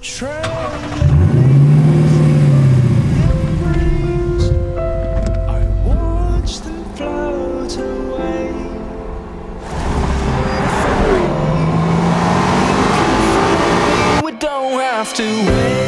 Trailing in breeze, I watch them float away. We don't have to wait.